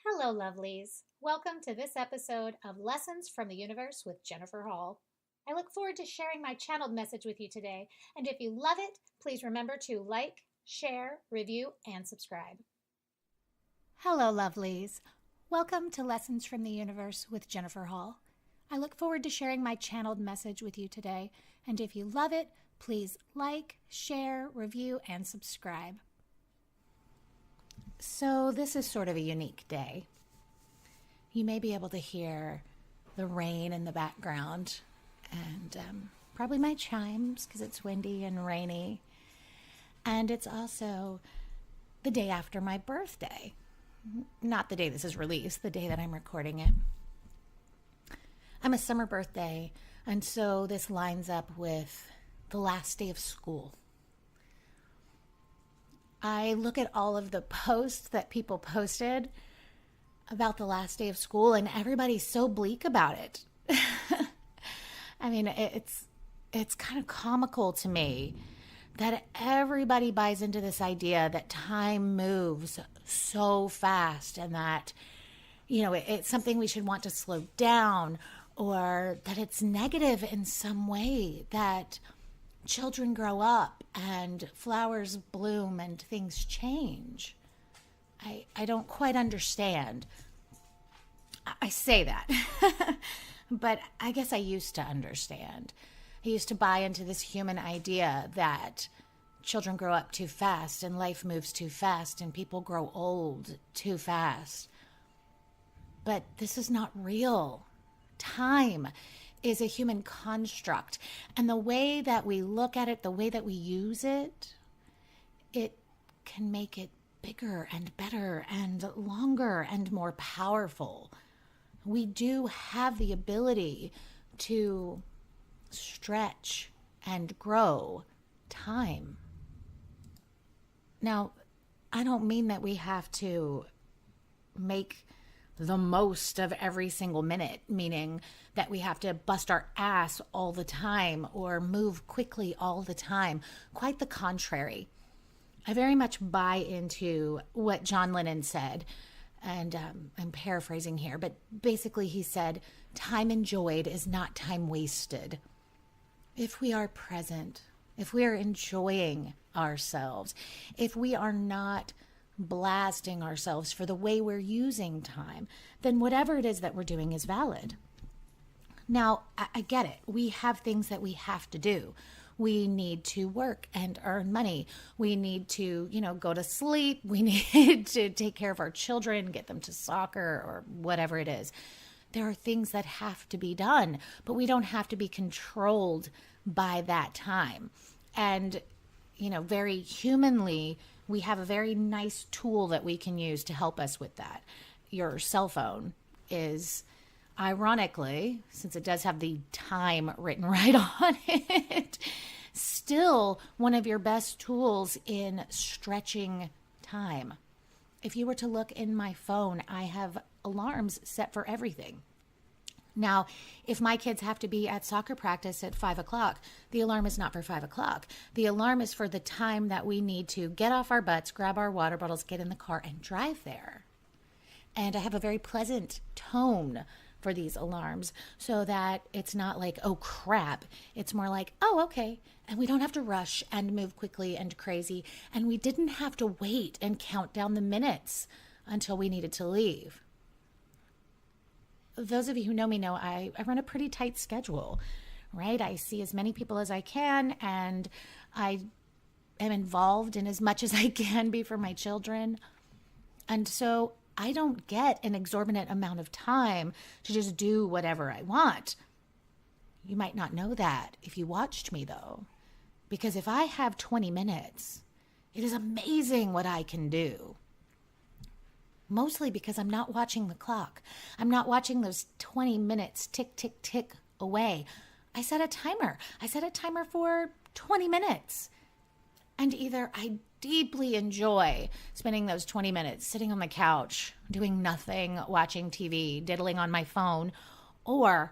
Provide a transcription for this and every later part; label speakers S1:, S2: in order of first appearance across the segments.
S1: Hello, lovelies. Welcome to this episode of Lessons from the Universe with Jennifer Hall. I look forward to sharing my channeled message with you today, and if you love it, please remember to like, share, review, and subscribe. Hello, lovelies. Welcome to Lessons from the Universe with Jennifer Hall. I look forward to sharing my channeled message with you today, and if you love it, please like, share, review, and subscribe. So this is sort of a unique day. You may be able to hear the rain in the background and probably my chimes because it's windy and rainy. And it's also the day after my birthday. Not the day this is released, the day that I'm recording it. I'm a summer birthday, and so this lines up with the last day of school. I look at all of the posts that people posted about the last day of school, and everybody's so bleak about it. I mean, it's kind of comical to me that everybody buys into this idea that time moves so fast and that, it's something we should want to slow down, or that it's negative in some way, that children grow up and flowers bloom and things change. I don't quite understand. I say that, but I guess I used to understand. I used to buy into this human idea that children grow up too fast and life moves too fast and people grow old too fast. But this is not real. Time is a human construct, and the way that we look at it, the way that we use it, it can make it bigger and better and longer and more powerful. We do have the ability to stretch and grow time. Now, I don't mean that we have to make the most of every single minute, meaning that we have to bust our ass all the time or move quickly all the time. Quite the contrary. I very much buy into what John Lennon said, and I'm paraphrasing here, but basically he said, time enjoyed is not time wasted. If we are present, if we are enjoying ourselves, if we are not blasting ourselves for the way we're using time, then whatever it is that we're doing is valid. Now, I get it. We have things that we have to do. We need to work and earn money. We need to, go to sleep. We need to take care of our children, get them to soccer or whatever it is. There are things that have to be done, but we don't have to be controlled by that time. And, very humanly, we have a very nice tool that we can use to help us with that. Your cell phone is, ironically, since it does have the time written right on it, still one of your best tools in stretching time. If you were to look in my phone, I have alarms set for everything. Now, if my kids have to be at soccer practice at 5 o'clock, the alarm is not for 5 o'clock. The alarm is for the time that we need to get off our butts, grab our water bottles, get in the car, and drive there. And I have a very pleasant tone for these alarms so that it's not like, oh crap. It's more like, oh, okay. And we don't have to rush and move quickly and crazy. And we didn't have to wait and count down the minutes until we needed to leave. Those of you who know me know I run a pretty tight schedule, right? I see as many people as I can, and I am involved in as much as I can be for my children. And so I don't get an exorbitant amount of time to just do whatever I want. You might not know that if you watched me, though, because if I have 20 minutes, it is amazing what I can do. Mostly because I'm not watching the clock. I'm not watching those 20 minutes tick, tick, tick away. I set a timer. I set a timer for 20 minutes. And either I deeply enjoy spending those 20 minutes sitting on the couch, doing nothing, watching TV, diddling on my phone, or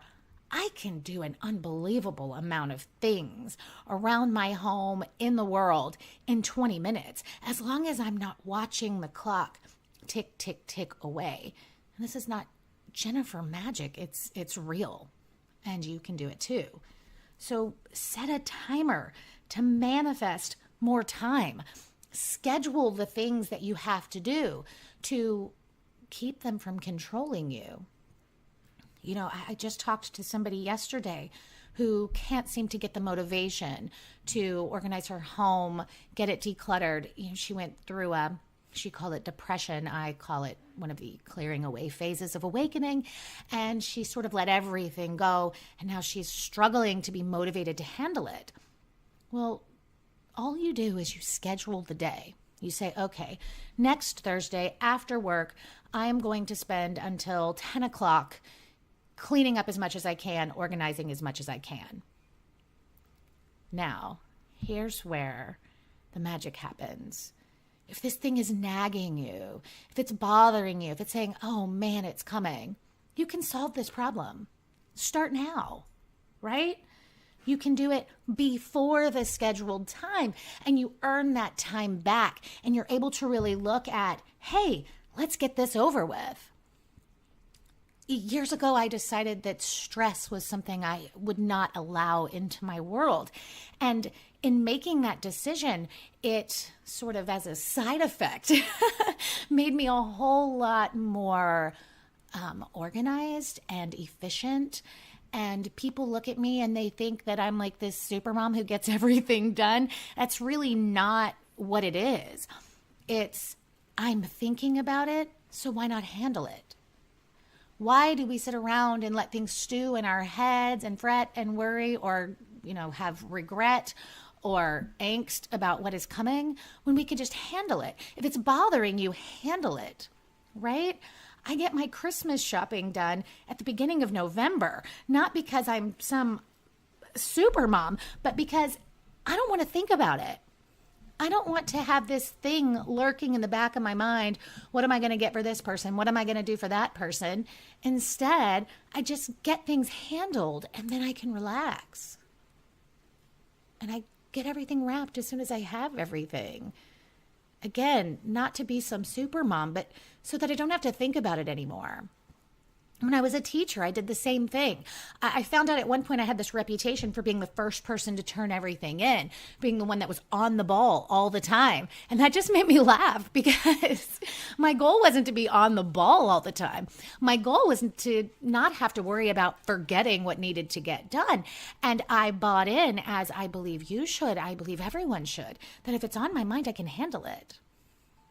S1: I can do an unbelievable amount of things around my home, in the world, in 20 minutes, as long as I'm not watching the clock. tick, tick, tick away. And this is not Jennifer magic. It's real, and you can do it too. So set a timer to manifest more time. Schedule the things that you have to do to keep them from controlling you. You know, I just talked to somebody yesterday who can't seem to get the motivation to organize her home, get it decluttered. You know, she went through she called it depression. I call it one of the clearing away phases of awakening. And she sort of let everything go. And now she's struggling to be motivated to handle it. Well, all you do is you schedule the day. You say, okay, next Thursday after work, I am going to spend until 10 o'clock cleaning up as much as I can, organizing as much as I can. Now, here's where the magic happens. If this thing is nagging you, if it's bothering you, if it's saying, oh man, it's coming, you can solve this problem. Start now, right? You can do it before the scheduled time, and you earn that time back, and you're able to really look at, hey, let's get this over with. Years ago, I decided that stress was something I would not allow into my world. And in making that decision, it sort of as a side effect made me a whole lot more organized and efficient. And people look at me and they think that I'm like this super mom who gets everything done. That's really not what it is. It's I'm thinking about it, so why not handle it? Why do we sit around and let things stew in our heads and fret and worry or, have regret or angst about what is coming when we could just handle it? If it's bothering you, handle it, right? I get my Christmas shopping done at the beginning of November, not because I'm some super mom, but because I don't want to think about it. I don't want to have this thing lurking in the back of my mind. What am I going to get for this person? What am I going to do for that person? Instead, I just get things handled and then I can relax. And I get everything wrapped as soon as I have everything. Again, not to be some super mom, but so that I don't have to think about it anymore. When I was a teacher, I did the same thing. I found out at one point I had this reputation for being the first person to turn everything in, being the one that was on the ball all the time. And that just made me laugh because my goal wasn't to be on the ball all the time. My goal was to not have to worry about forgetting what needed to get done. And I bought in, as I believe you should, I believe everyone should, that if it's on my mind, I can handle it,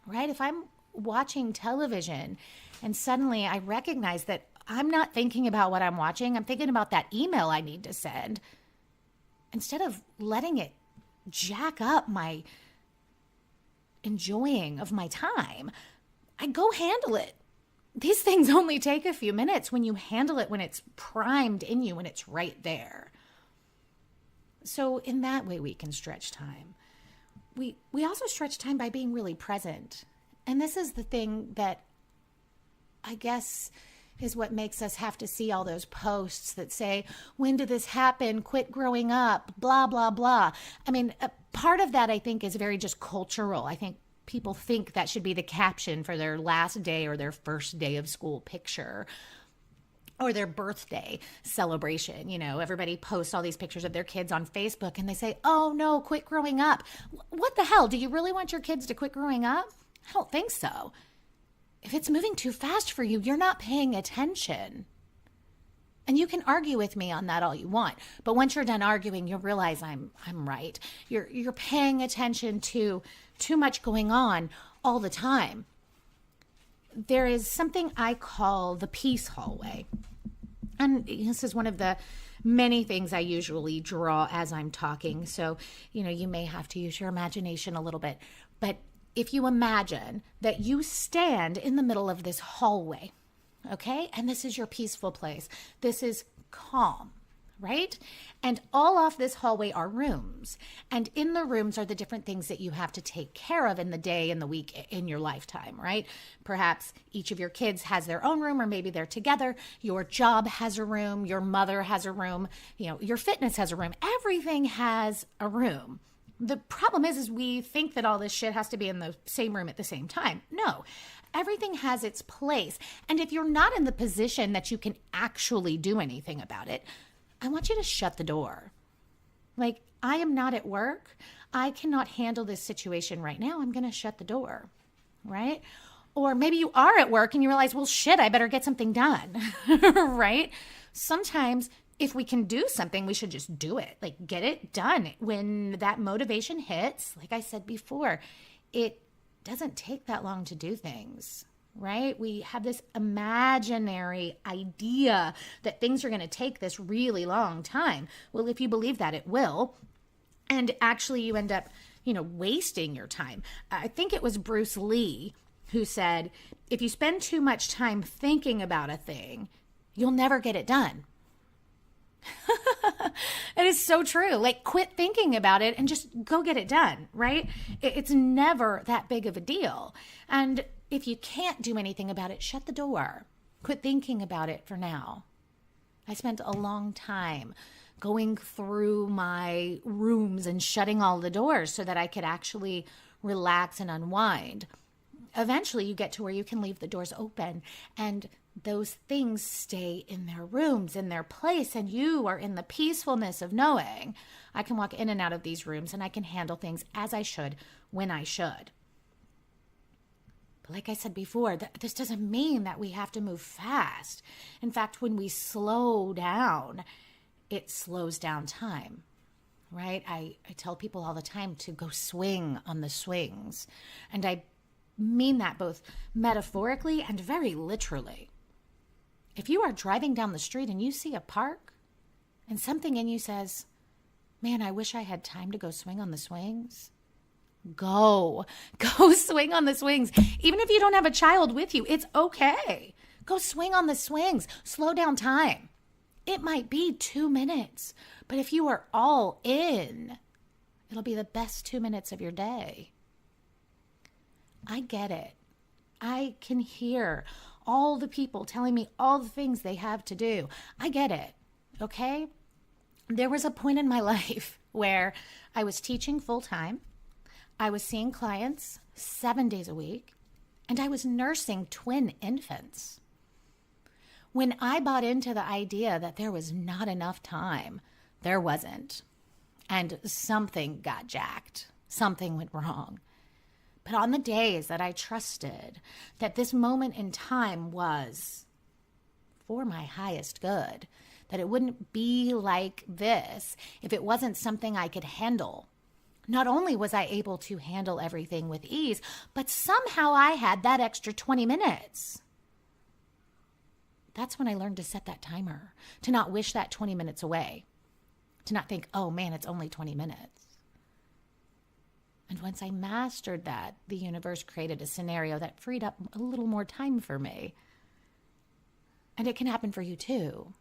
S1: right? If I'm watching television and suddenly I recognize that I'm not thinking about what I'm watching. I'm thinking about that email I need to send. Instead of letting it jack up my enjoying of my time, I go handle it. These things only take a few minutes when you handle it, when it's primed in you, when it's right there. So in that way, we can stretch time. We also stretch time by being really present. And this is the thing that I guess is what makes us have to see all those posts that say, when did this happen? Quit growing up, blah, blah, blah. I mean, part of that I think is very just cultural. I think people think that should be the caption for their last day or their first day of school picture or their birthday celebration. Everybody posts all these pictures of their kids on Facebook and they say, oh no, quit growing up. What the hell? Do you really want your kids to quit growing up? I don't think so. If it's moving too fast for you, you're not paying attention. And you can argue with me on that all you want. But once you're done arguing, you'll realize I'm right. You're paying attention to too much going on all the time. There is something I call the peace hallway. And this is one of the many things I usually draw as I'm talking. So, you may have to use your imagination a little bit. But if you imagine that you stand in the middle of this hallway, okay? And this is your peaceful place. This is calm, right? And all off this hallway are rooms. And in the rooms are the different things that you have to take care of in the day, in the week, in your lifetime, right? Perhaps each of your kids has their own room, or maybe they're together. Your job has a room. Your mother has a room. Your fitness has a room. Everything has a room. The problem is we think that all this shit has to be in the same room at the same time. No. Everything has its place. And if you're not in the position that you can actually do anything about it, I want you to shut the door. Like, I am not at work. I cannot handle this situation right now. I'm going to shut the door, right? Or maybe you are at work and you realize, well, shit, I better get something done, right? Sometimes if we can do something, we should just do it, like get it done. When that motivation hits, like I said before, it doesn't take that long to do things, right? We have this imaginary idea that things are going to take this really long time. Well, if you believe that, it will. And actually you end up, wasting your time. I think it was Bruce Lee who said, if you spend too much time thinking about a thing, you'll never get it done. It is so true. Like, quit thinking about it and just go get it done, right? It's never that big of a deal. And if you can't do anything about it, shut the door. Quit thinking about it for now. I spent a long time going through my rooms and shutting all the doors so that I could actually relax and unwind. Eventually, you get to where you can leave the doors open and those things stay in their rooms, in their place, and you are in the peacefulness of knowing I can walk in and out of these rooms and I can handle things as I should, when I should. But like I said before, this doesn't mean that we have to move fast. In fact, when we slow down, it slows down time, right? I tell people all the time to go swing on the swings. And I mean that both metaphorically and very literally. If you are driving down the street and you see a park and something in you says, man, I wish I had time to go swing on the swings, go swing on the swings. Even if you don't have a child with you, it's okay. Go swing on the swings. Slow down time. It might be 2 minutes, but if you are all in, it'll be the best 2 minutes of your day. I get it. I can hear all the people telling me all the things they have to do. I get it, okay? There was a point in my life where I was teaching full-time, I was seeing clients 7 days a week, and I was nursing twin infants. When I bought into the idea that there was not enough time, there wasn't. And something got jacked. Something went wrong. But on the days that I trusted that this moment in time was for my highest good, that it wouldn't be like this if it wasn't something I could handle. Not only was I able to handle everything with ease, but somehow I had that extra 20 minutes. That's when I learned to set that timer, to not wish that 20 minutes away, to not think, oh man, it's only 20 minutes. And once I mastered that, the universe created a scenario that freed up a little more time for me. And it can happen for you too.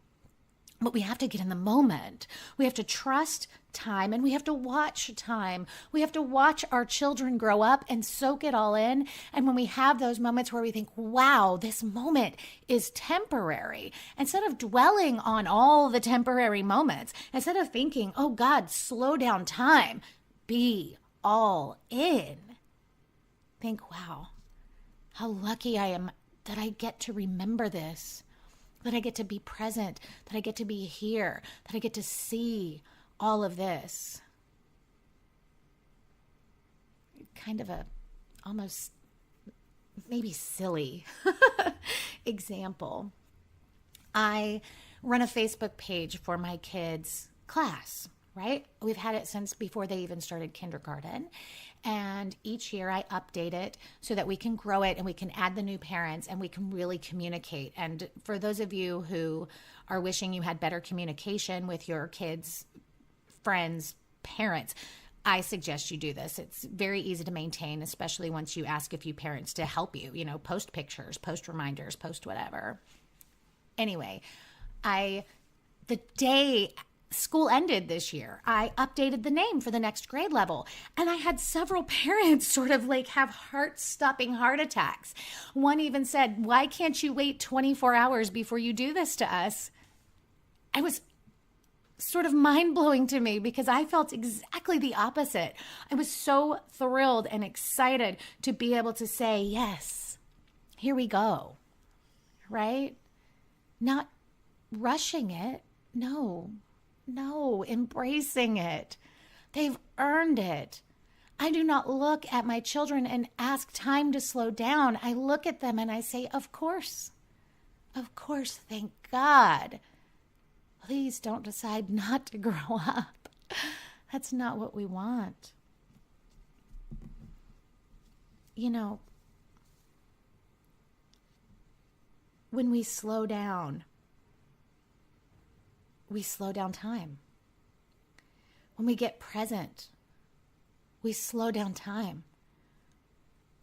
S1: But we have to get in the moment. We have to trust time and we have to watch time. We have to watch our children grow up and soak it all in. And when we have those moments where we think, wow, this moment is temporary, instead of dwelling on all the temporary moments, instead of thinking, oh God, slow down time, be all in. Think, wow, how lucky I am that I get to remember this, that I get to be present, that I get to be here, that I get to see all of this. Kind of a almost maybe silly example. I run a Facebook page for my kids' class. Right? We've had it since before they even started kindergarten. And each year I update it so that we can grow it and we can add the new parents and we can really communicate. And for those of you who are wishing you had better communication with your kids, friends, parents, I suggest you do this. It's very easy to maintain, especially once you ask a few parents to help you, post pictures, post reminders, post whatever. Anyway, the day school ended this year, I updated the name for the next grade level. And I had several parents sort of like have heart-stopping heart attacks. One even said, why can't you wait 24 hours before you do this to us? It was sort of mind-blowing to me because I felt exactly the opposite. I was so thrilled and excited to be able to say, yes, Here we go, right? Not rushing it. No, embracing it. They've earned it. I do not look at my children and ask time to slow down. I look at them and I say, of course, thank God. Please don't decide not to grow up. That's not what we want. You know, when we slow down time. When we get present, we slow down time.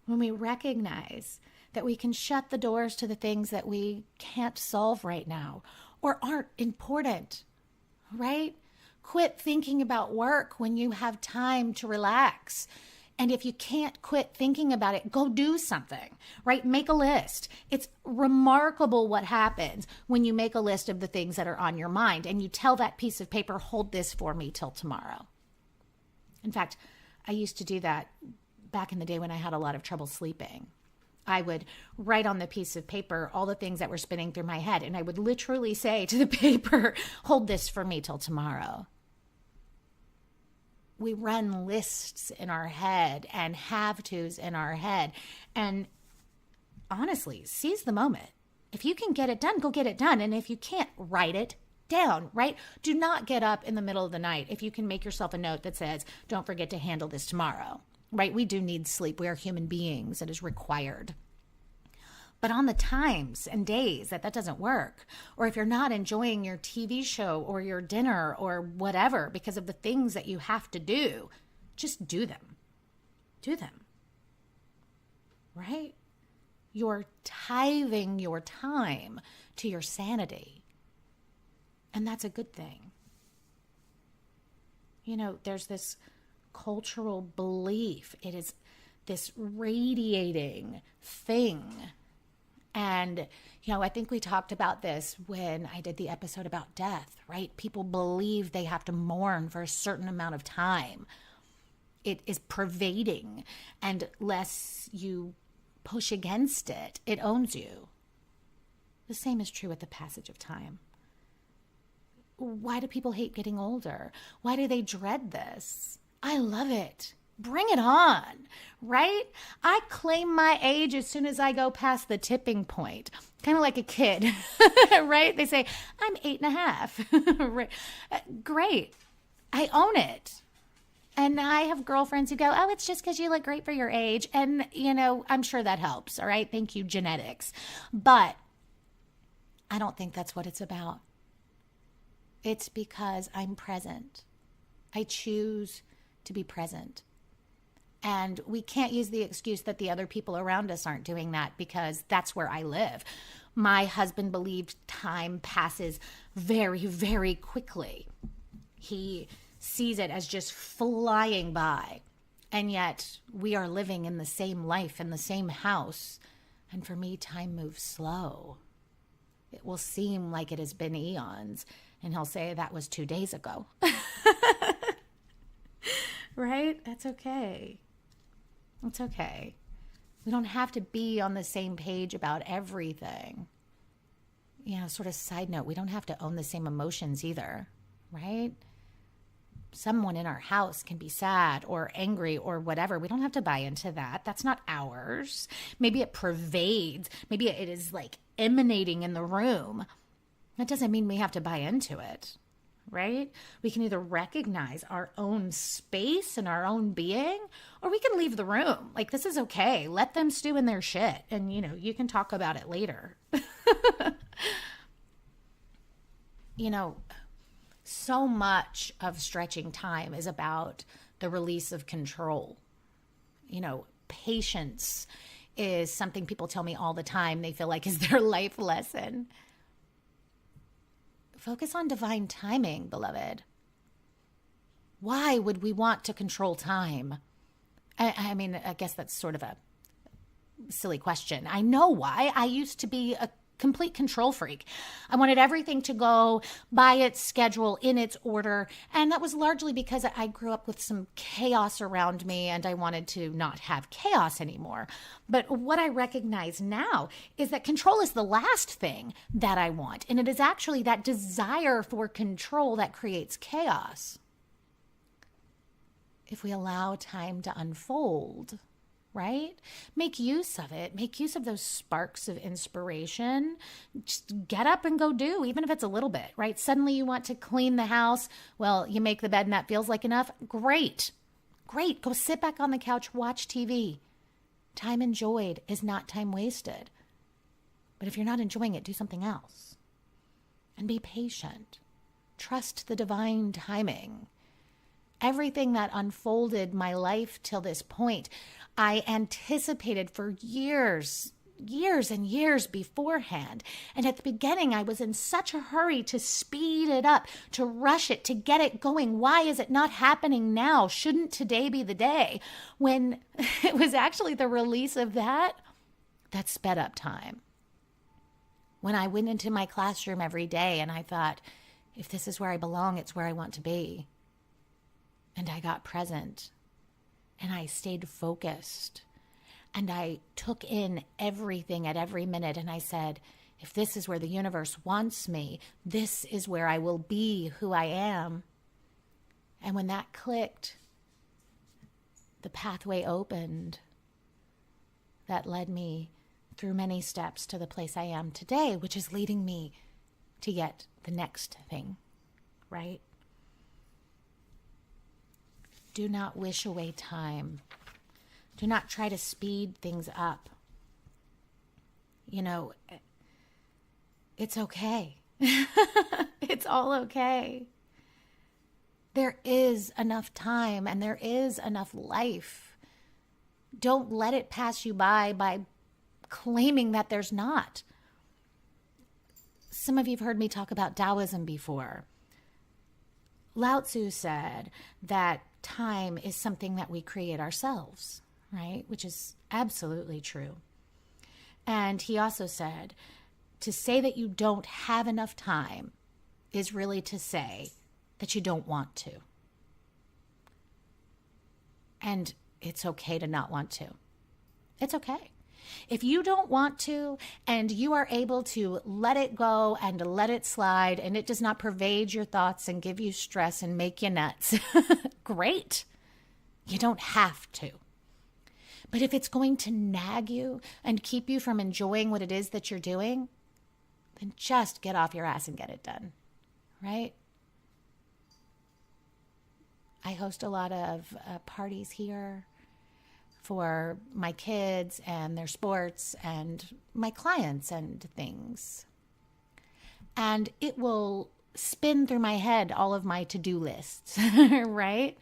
S1: When we recognize that we can shut the doors to the things that we can't solve right now or aren't important, right? Quit thinking about work when you have time to relax. And if you can't quit thinking about it, go do something, right? Make a list. It's remarkable what happens when you make a list of the things that are on your mind and you tell that piece of paper, hold this for me till tomorrow. In fact, I used to do that back in the day when I had a lot of trouble sleeping. I would write on the piece of paper all the things that were spinning through my head, and I would literally say to the paper, hold this for me till tomorrow. We run lists in our head and have-tos in our head. And honestly, seize the moment. If you can get it done, go get it done. And if you can't, write it down, right? Do not get up in the middle of the night if you can make yourself a note that says, don't forget to handle this tomorrow, right? We do need sleep. We are human beings. It is required. But on the times and days that doesn't work, or if you're not enjoying your TV show or your dinner or whatever because of the things that you have to do, just do them. Do them. Right? You're tithing your time to your sanity. And that's a good thing. You know, there's this cultural belief. It is this radiating thing. And, you know, I think we talked about this when I did the episode about death, right? People believe they have to mourn for a certain amount of time. It is pervading, and less you push against it, it owns you. The same is true with the passage of time. Why do people hate getting older? Why do they dread this? I love it. Bring it on, right? I claim my age as soon as I go past the tipping point, kind of like a kid, right? They say, I'm 8.5. Right. Great. I own it. And I have girlfriends who go, oh, it's just because you look great for your age. And, you know, I'm sure that helps. All right. Thank you, genetics. But I don't think that's what it's about. It's because I'm present. I choose to be present. And we can't use the excuse that the other people around us aren't doing that, because that's where I live. My husband believed time passes very, very quickly. He sees it as just flying by. And yet we are living in the same life, in the same house. And for me, time moves slow. It will seem like it has been eons. And he'll say, that was 2 days ago. Right? That's okay. It's okay. We don't have to be on the same page about everything. You know, sort of side note, we don't have to own the same emotions either, right? Someone in our house can be sad or angry or whatever. We don't have to buy into that. That's not ours. Maybe it pervades. Maybe it is like emanating in the room. That doesn't mean we have to buy into it, right? We can either recognize our own space and our own being, or we can leave the room. Like, this is okay. Let them stew in their shit. And, you know, you can talk about it later. You know, so much of stretching time is about the release of control. You know, patience is something people tell me all the time. They feel like is their life lesson. Focus on divine timing, beloved. Why would we want to control time? I mean, I guess that's sort of a silly question. I know why. I used to be a complete control freak. I wanted everything to go by its schedule, in its order. And that was largely because I grew up with some chaos around me and I wanted to not have chaos anymore. But what I recognize now is that control is the last thing that I want. And it is actually that desire for control that creates chaos. If we allow time to unfold, right? Make use of it. Make use of those sparks of inspiration. Just get up and go do, even if it's a little bit, right? Suddenly you want to clean the house. Well, you make the bed and that feels like enough. Great. Great. Go sit back on the couch, watch TV. Time enjoyed is not time wasted. But if you're not enjoying it, do something else. And be patient. Trust the divine timing. Everything that unfolded my life till this point, I anticipated for years and years beforehand. And at the beginning, I was in such a hurry to speed it up, to rush it, to get it going. Why is it not happening now? Shouldn't today be the day? When it was actually the release of that sped up time. When I went into my classroom every day and I thought, if this is where I belong, it's where I want to be. And I got present and I stayed focused and I took in everything at every minute. And I said, if this is where the universe wants me, this is where I will be who I am. And when that clicked, the pathway opened that led me through many steps to the place I am today, which is leading me to yet the next thing, right? Do not wish away time. Do not try to speed things up. You know, it's okay. It's all okay. There is enough time and there is enough life. Don't let it pass you by claiming that there's not. Some of you have heard me talk about Taoism before. Lao Tzu said that time is something that we create ourselves, right? Which is absolutely true. And he also said, to say that you don't have enough time is really to say that you don't want to. And it's okay to not want to. It's okay. If you don't want to and you are able to let it go and let it slide and it does not pervade your thoughts and give you stress and make you nuts, great. You don't have to. But if it's going to nag you and keep you from enjoying what it is that you're doing, then just get off your ass and get it done, right? I host a lot of parties here for my kids and their sports and my clients and things. And it will spin through my head all of my to-do lists, right?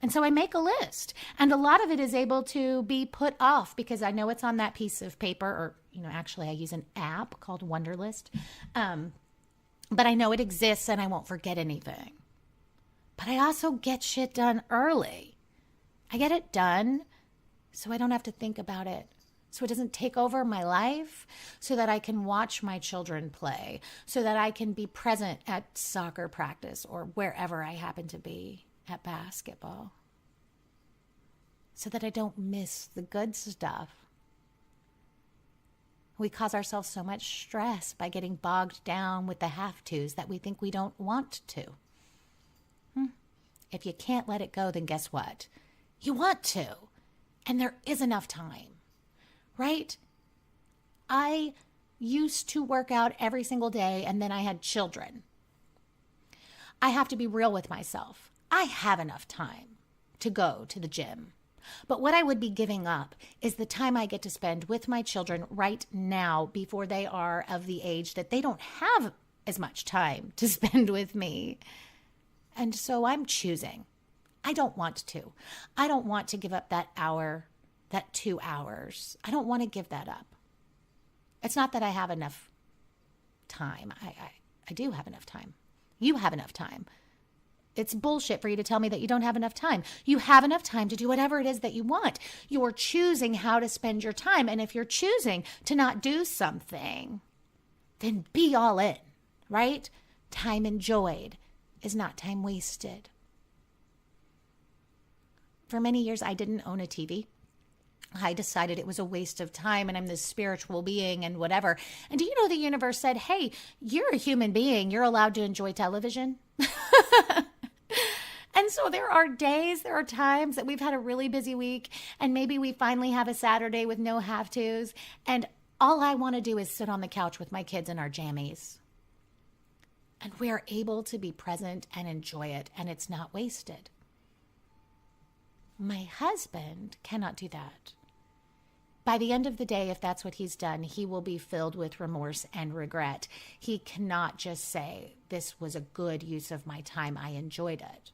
S1: And so I make a list. And a lot of it is able to be put off because I know it's on that piece of paper or, actually I use an app called Wunderlist. But I know it exists and I won't forget anything. But I also get shit done early. I get it done so I don't have to think about it. So it doesn't take over my life, so that I can watch my children play, so that I can be present at soccer practice or wherever I happen to be at basketball, so that I don't miss the good stuff. We cause ourselves so much stress by getting bogged down with the have-tos that we think we don't want to. If you can't let it go, then guess what? You want to. And there is enough time, right? I used to work out every single day and then I had children. I have to be real with myself. I have enough time to go to the gym. But what I would be giving up is the time I get to spend with my children right now before they are of the age that they don't have as much time to spend with me. And so I'm choosing. I don't want to. I don't want to give up that hour, that 2 hours. I don't want to give that up. It's not that I have enough time. I do have enough time. You have enough time. It's bullshit for you to tell me that you don't have enough time. You have enough time to do whatever it is that you want. You're choosing how to spend your time. And if you're choosing to not do something, then be all in, right? Time enjoyed is not time wasted. For many years, I didn't own a TV. I decided it was a waste of time and I'm this spiritual being and whatever. And do you know the universe said, hey, you're a human being. You're allowed to enjoy television. And so there are days, there are times that we've had a really busy week and maybe we finally have a Saturday with no have-tos. And all I want to do is sit on the couch with my kids in our jammies. And we are able to be present and enjoy it, and it's not wasted. My husband cannot do that. By the end of the day, if that's what he's done, he will be filled with remorse and regret. He cannot just say, this was a good use of my time, I enjoyed it.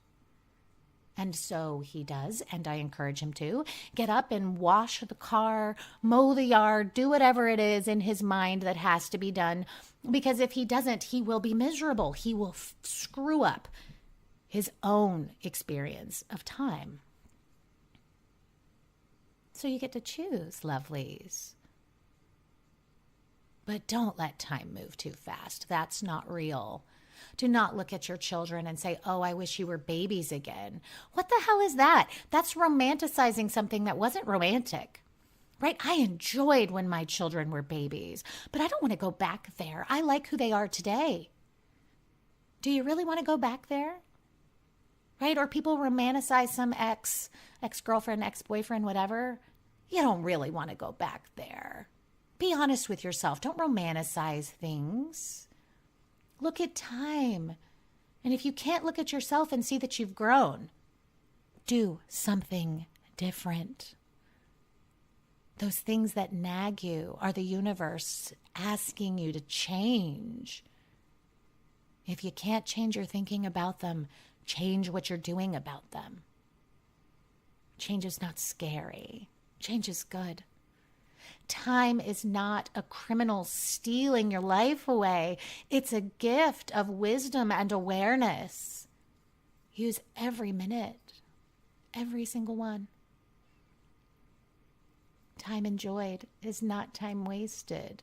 S1: And so he does, and I encourage him to get up and wash the car, mow the yard, do whatever it is in his mind that has to be done. Because if he doesn't, he will be miserable. He will screw up his own experience of time. So you get to choose, lovelies. But don't let time move too fast. That's not real. Do not look at your children and say, oh, I wish you were babies again. What the hell is that? That's romanticizing something that wasn't romantic, right? I enjoyed when my children were babies, but I don't want to go back there. I like who they are today. Do you really want to go back there? Right? Or people romanticize some ex-girlfriend, ex-boyfriend, whatever. You don't really want to go back there. Be honest with yourself. Don't romanticize things. Look at time. And if you can't look at yourself and see that you've grown, do something different. Those things that nag you are the universe asking you to change. If you can't change your thinking about them, change what you're doing about them. Change is not scary. Change is good. Time is not a criminal stealing your life away. It's a gift of wisdom and awareness. Use every minute, every single one. Time enjoyed is not time wasted.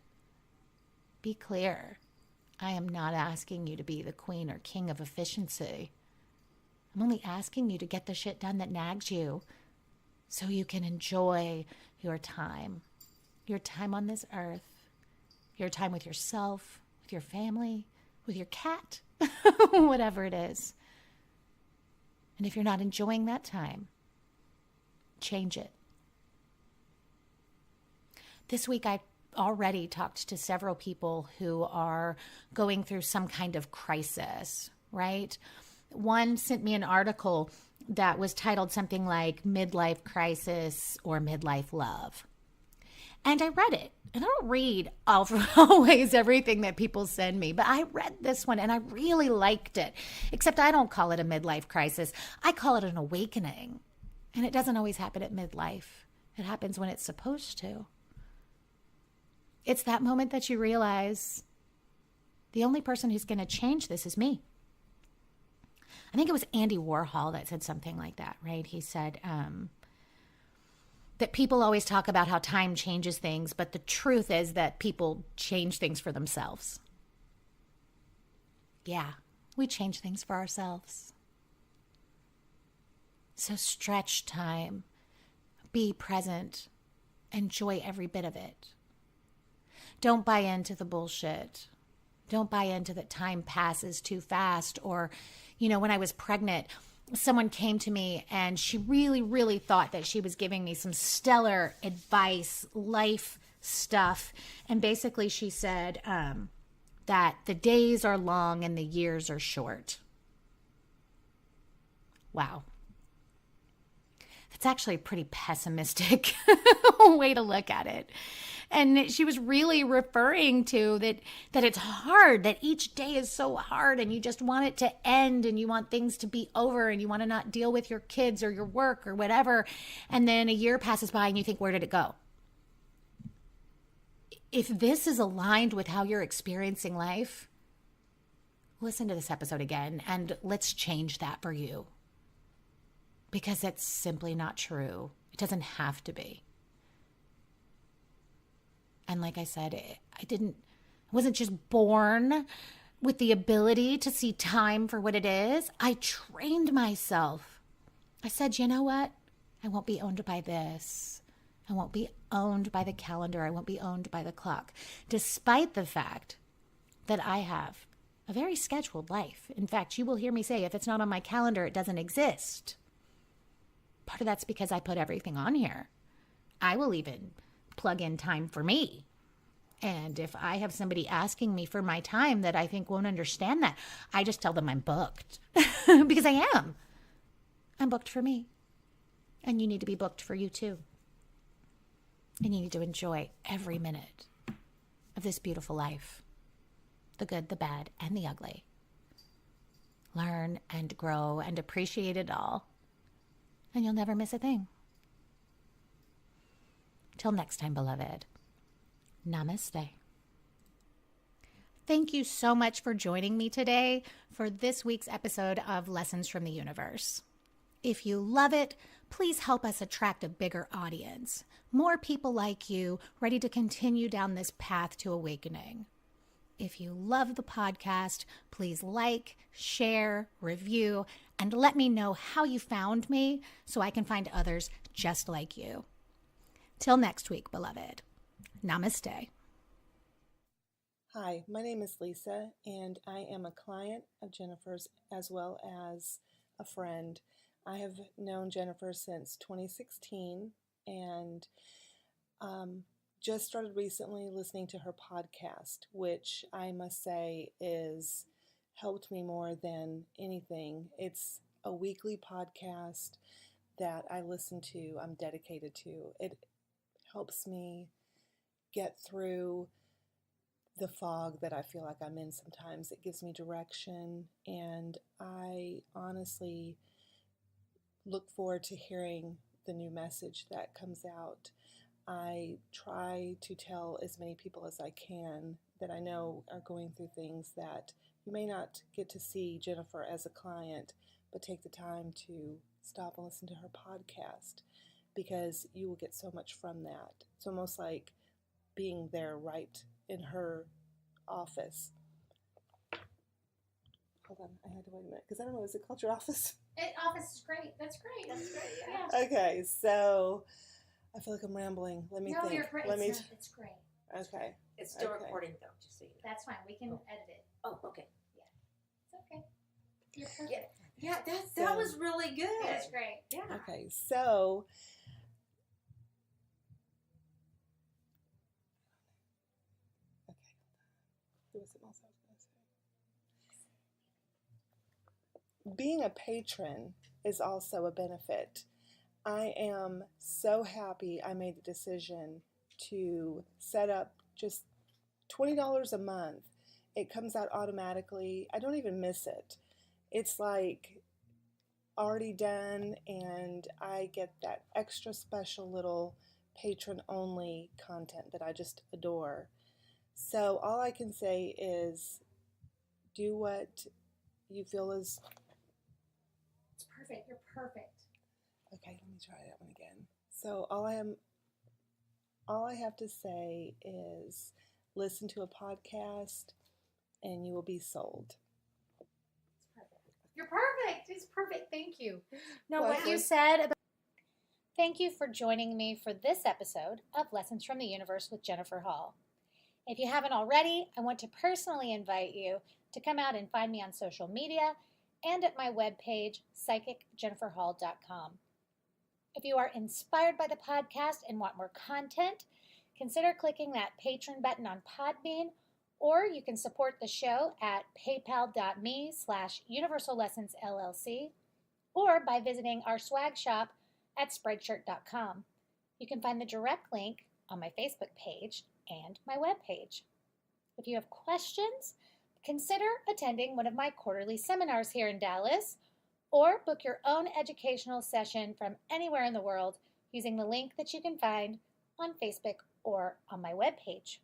S1: Be clear. I am not asking you to be the queen or king of efficiency. I'm only asking you to get the shit done that nags you so you can enjoy your time. Your time on this earth, your time with yourself, with your family, with your cat, whatever it is. And if you're not enjoying that time, change it. This week, I already talked to several people who are going through some kind of crisis, right? One sent me an article that was titled something like Midlife Crisis or Midlife Love. And I read it. And I don't read always everything that people send me, but I read this one and I really liked it. Except I don't call it a midlife crisis. I call it an awakening. And it doesn't always happen at midlife. It happens when it's supposed to. It's that moment that you realize the only person who's going to change this is me. I think it was Andy Warhol that said something like that, right? He said, that people always talk about how time changes things, but the truth is that people change things for themselves. Yeah, we change things for ourselves. So stretch time, be present, enjoy every bit of it. Don't buy into the bullshit. Don't buy into that time passes too fast. Or, when I was pregnant, someone came to me and she really, really thought that she was giving me some stellar advice, life stuff. And basically she said that the days are long and the years are short. Wow. That's actually a pretty pessimistic way to look at it. And she was really referring to that it's hard, that each day is so hard and you just want it to end and you want things to be over and you want to not deal with your kids or your work or whatever. And then a year passes by and you think, where did it go? If this is aligned with how you're experiencing life, listen to this episode again and let's change that for you. Because it's simply not true. It doesn't have to be. And like I said, I wasn't just born with the ability to see time for what it is. I trained myself. I said, you know what? I won't be owned by this. I won't be owned by the calendar. I won't be owned by the clock, despite the fact that I have a very scheduled life. In fact, you will hear me say, if it's not on my calendar, it doesn't exist. Part of that's because I put everything on here. I will even plug in time for me. And if I have somebody asking me for my time that I think won't understand that, I just tell them I'm booked because I am. I'm booked for me. And you need to be booked for you too. And you need to enjoy every minute of this beautiful life. The good, the bad, and the ugly. Learn and grow and appreciate it all. And you'll never miss a thing. Till next time, beloved. Namaste. Thank you so much for joining me today for this week's episode of Lessons from the Universe. If you love it, please help us attract a bigger audience. More people like you ready to continue down this path to awakening. If you love the podcast, please like, share, review, and let me know how you found me so I can find others just like you. Till next week, beloved. Namaste.
S2: Hi, my name is Lisa, and I am a client of Jennifer's as well as a friend. I have known Jennifer since 2016 and just started recently listening to her podcast, which I must say is helped me more than anything. It's a weekly podcast that I listen to, I'm dedicated to. It helps me get through the fog that I feel like I'm in sometimes. It gives me direction, and I honestly look forward to hearing the new message that comes out. I try to tell as many people as I can that I know are going through things that you may not get to see Jennifer as a client, but take the time to stop and listen to her podcast, because you will get so much from that. It's almost like being there right in her office. Hold on, I had to wait a minute, because I don't know, is it called your office?
S1: Office is great. That's great. That's great. Yeah.
S2: Okay, so I feel like I'm rambling. Let me think.
S1: You're great. It's great.
S2: Okay.
S3: It's still
S2: Okay.
S3: recording though, just so you know.
S1: That's fine. We can edit it.
S3: Oh, okay.
S1: It's okay. You're perfect.
S3: Yeah, that was really good.
S1: That's great.
S3: Yeah.
S2: Okay, so there was something else I was going to say. Being a patron is also a benefit. I am so happy I made the decision to set up just $20 a month. It comes out automatically. I don't even miss it. It's like already done, and I get that extra special little patron-only content that I just adore. So all I can say is do what you feel is...
S1: It's perfect. You're perfect.
S2: Okay, let me try that one again. So all I have to say is listen to a podcast and you will be sold.
S1: You're perfect. It's perfect. Thank you. No,
S2: Well,
S1: what you said about... Thank you for joining me for this episode of Lessons from the Universe with Jennifer Hall. If you haven't already, I want to personally invite you to come out and find me on social media and at my webpage, psychicjenniferhall.com. If you are inspired by the podcast and want more content, consider clicking that Patreon button on Podbean, or you can support the show at paypal.me/universallessonsllc, or by visiting our swag shop at spreadshirt.com. You can find the direct link on my Facebook page and my webpage. If you have questions, consider attending one of my quarterly seminars here in Dallas, or book your own educational session from anywhere in the world using the link that you can find on Facebook or on my webpage.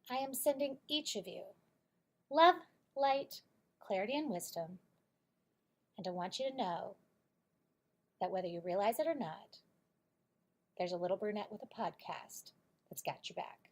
S1: I am sending each of you love, light, clarity, and wisdom, and I want you to know that whether you realize it or not, there's a little brunette with a podcast that's got your back.